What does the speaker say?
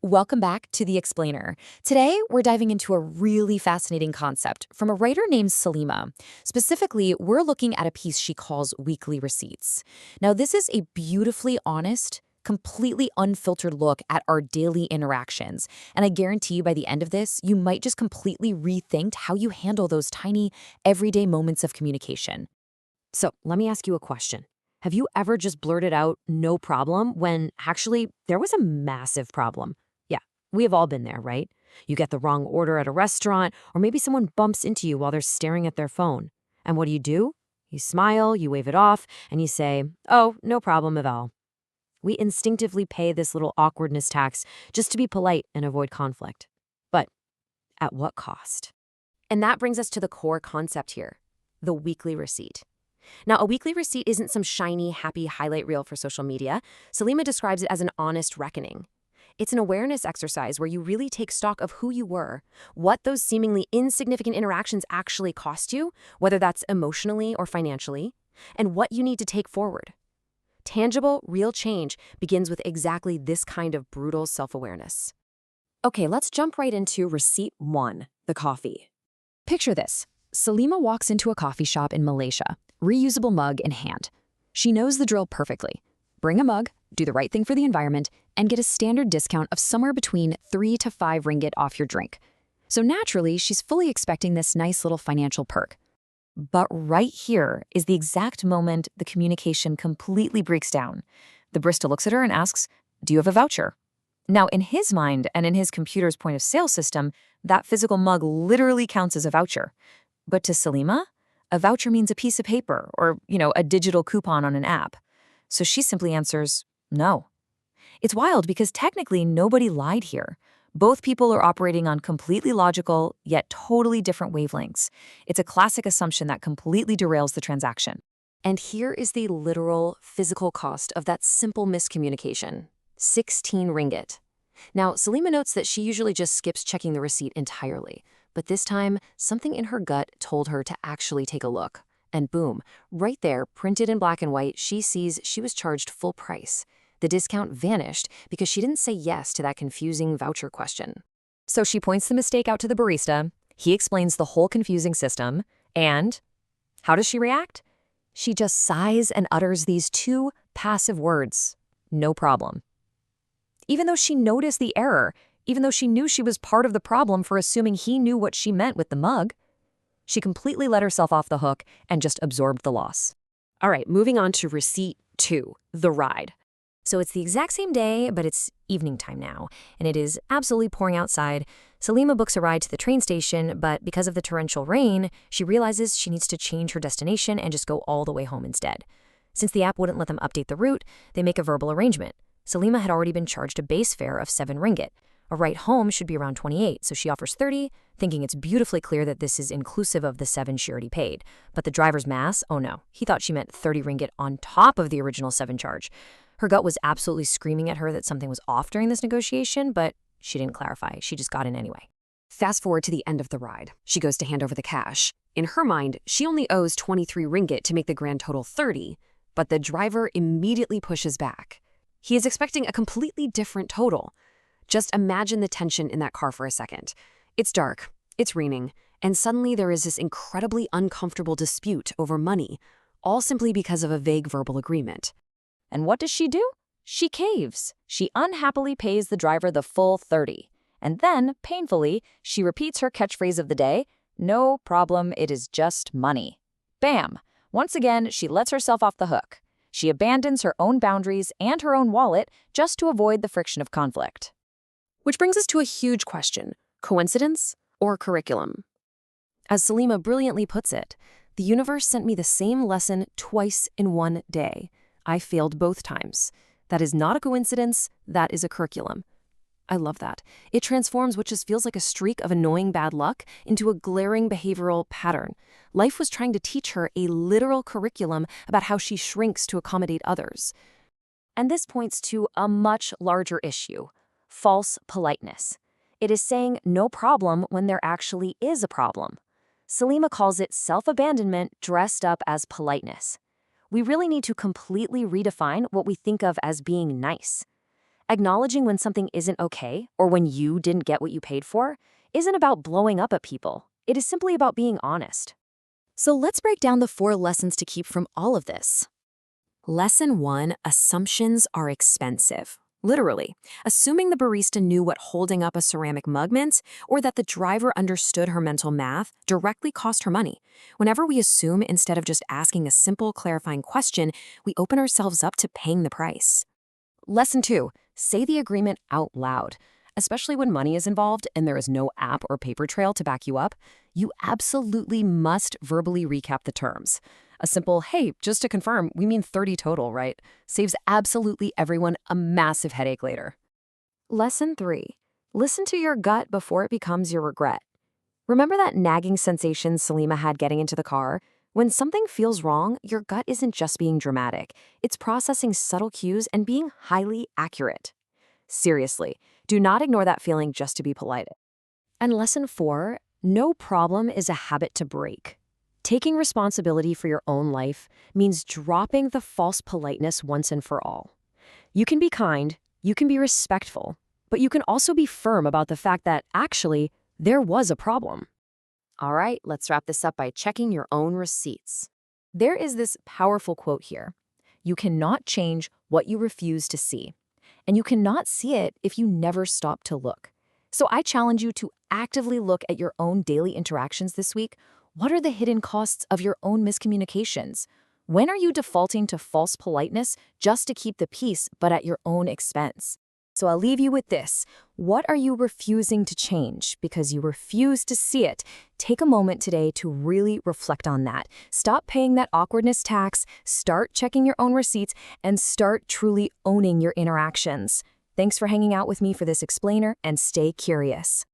Welcome back to The Explainer. Today, we're diving into a really fascinating concept from a writer named Salima. Specifically, we're looking at a piece she calls weekly receipts. Now, this is a beautifully honest, completely unfiltered look at our daily interactions. And I guarantee you by the end of this, you might just completely rethink how you handle those tiny, everyday moments of communication. So let me ask you a question. Have you ever just blurted out, no problem, when actually there was a massive problem? Yeah, we have all been there, right? You get the wrong order at a restaurant, or maybe someone bumps into you while they're staring at their phone. And what do? You smile, you wave it off, and you say, oh, no problem at all. We instinctively pay this little awkwardness tax just to be polite and avoid conflict. But at what cost? And that brings us to the core concept here, the weekly receipt. Now, a weekly receipt isn't some shiny, happy highlight reel for social media. Salima describes it as an honest reckoning. It's an awareness exercise where you really take stock of who you were, what those seemingly insignificant interactions actually cost you, whether that's emotionally or financially, and what you need to take forward. Tangible, real change begins with exactly this kind of brutal self-awareness. Okay, let's jump right into receipt 1, the coffee. Picture this. Salima walks into a coffee shop in Malaysia, reusable mug in hand. She knows the drill perfectly. Bring a mug, do the right thing for the environment, and get a standard discount of somewhere between 3 to 5 ringgit off your drink. So naturally, she's fully expecting this nice little financial perk. But right here is the exact moment the communication completely breaks down. The barista looks at her and asks, "Do you have a voucher?" Now, in his mind and in his computer's point of sale system, that physical mug literally counts as a voucher. But to Salima, a voucher means a piece of paper or, a digital coupon on an app. So she simply answers, no. It's wild because technically nobody lied here. Both people are operating on completely logical, yet totally different wavelengths. It's a classic assumption that completely derails the transaction. And here is the literal physical cost of that simple miscommunication. 16 ringgit. Now, Salima notes that she usually just skips checking the receipt entirely. But this time, something in her gut told her to actually take a look. And boom, right there, printed in black and white, she sees she was charged full price. The discount vanished because she didn't say yes to that confusing voucher question. So she points the mistake out to the barista. He explains the whole confusing system. And how does she react? She just sighs and utters these two passive words. No problem. Even though she noticed the error, even though she knew she was part of the problem for assuming he knew what she meant with the mug, she completely let herself off the hook and just absorbed the loss. All right, moving on to receipt 2, the ride. So it's the exact same day, but it's evening time now, and it is absolutely pouring outside. Salima books a ride to the train station, but because of the torrential rain, she realizes she needs to change her destination and just go all the way home instead. Since the app wouldn't let them update the route, they make a verbal arrangement. Salima had already been charged a base fare of 7 ringgit. A ride home should be around 28, so she offers 30, thinking it's beautifully clear that this is inclusive of the 7 she already paid. But the driver's mass, oh no, he thought she meant 30 ringgit on top of the original 7 charge. Her gut was absolutely screaming at her that something was off during this negotiation, but she didn't clarify. She just got in anyway. Fast forward to the end of the ride. She goes to hand over the cash. In her mind, she only owes 23 ringgit to make the grand total 30, but the driver immediately pushes back. He is expecting a completely different total. Just imagine the tension in that car for a second. It's dark, it's raining, and suddenly there is this incredibly uncomfortable dispute over money, all simply because of a vague verbal agreement. And what does she do? She caves. She unhappily pays the driver the full 30. And then, painfully, she repeats her catchphrase of the day, "No problem, it is just money." Bam! Once again, she lets herself off the hook. She abandons her own boundaries and her own wallet just to avoid the friction of conflict. Which brings us to a huge question: coincidence or curriculum? As Salima brilliantly puts it, the universe sent me the same lesson twice in one day. I failed both times. That is not a coincidence, that is a curriculum. I love that. It transforms what just feels like a streak of annoying bad luck into a glaring behavioral pattern. Life was trying to teach her a literal curriculum about how she shrinks to accommodate others. And this points to a much larger issue: false politeness. It is saying no problem when there actually is a problem. Salima calls it self-abandonment dressed up as politeness. We really need to completely redefine what we think of as being nice. Acknowledging when something isn't okay or when you didn't get what you paid for isn't about blowing up at people. It is simply about being honest. So let's break down the 4 lessons to keep from all of this. Lesson 1, assumptions are expensive. Literally, assuming the barista knew what holding up a ceramic mug meant or that the driver understood her mental math directly cost her money. Whenever we assume instead of just asking a simple clarifying question, we open ourselves up to paying the price. Lesson 2, say the agreement out loud. Especially when money is involved and there is no app or paper trail to back you up, you absolutely must verbally recap the terms. A simple, hey, just to confirm, we mean 30 total, right? Saves absolutely everyone a massive headache later. Lesson 3, listen to your gut before it becomes your regret. Remember that nagging sensation Salima had getting into the car? When something feels wrong, your gut isn't just being dramatic. It's processing subtle cues and being highly accurate. Seriously, do not ignore that feeling just to be polite. And lesson 4, no problem is a habit to break. Taking responsibility for your own life means dropping the false politeness once and for all. You can be kind, you can be respectful, but you can also be firm about the fact that actually there was a problem. All right, let's wrap this up by checking your own receipts. There is this powerful quote here. You cannot change what you refuse to see. And you cannot see it if you never stop to look. So I challenge you to actively look at your own daily interactions this week. What are the hidden costs of your own miscommunications? When are you defaulting to false politeness just to keep the peace, but at your own expense? So I'll leave you with this. What are you refusing to change because you refuse to see it? Take a moment today to really reflect on that. Stop paying that awkwardness tax, start checking your own receipts, and start truly owning your interactions. Thanks for hanging out with me for this explainer, and stay curious.